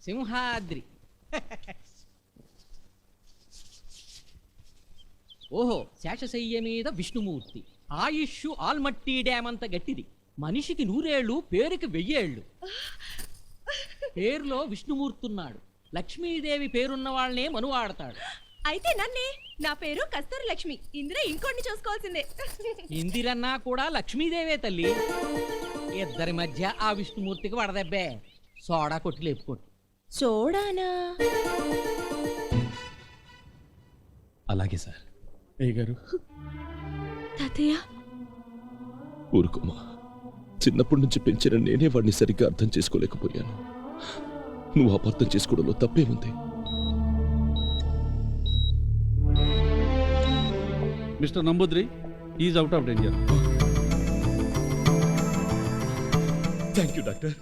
సింహాద్రి. ఓహో, శేషశయ్య మీద విష్ణుమూర్తి. ఆయుష్ ఆల్మట్టి డ్యామ్ అంత గట్టిది. మనిషికి 100 ఏళ్ళు, పేరుకి 1000 ఏళ్ళు. పేరులో విష్ణుమూర్తి ఉన్నాడు. లక్ష్మీదేవి పేరున్న వాళ్ళనే మనువాడతాడు. అయితే నన్నే. నా పేరు కస్తూరి లక్ష్మి. ఇందిర ఇంకోటిని చూసుకోవాల్సిందే. ఇందిరన్నా కూడా లక్ష్మీదేవే తల్లి. ఇద్దరి మధ్య ఆ విష్ణుమూర్తికి వడదెబ్బే. సోడా కొట్టి లేపుకోట్టు. చూడానా? అలాగే సార్. అయ్య గారు. తాతయ్య ఊరుకోమా. చిన్నప్పటి నుంచి పెంచిన నేనే వాడిని సరిగ్గా అర్థం చేసుకోలేకపోయాను. నువ్వు అపార్థం చేసుకోవడంలో తప్పేముంది? Mister Namboodiri is out of danger. Thank you doctor.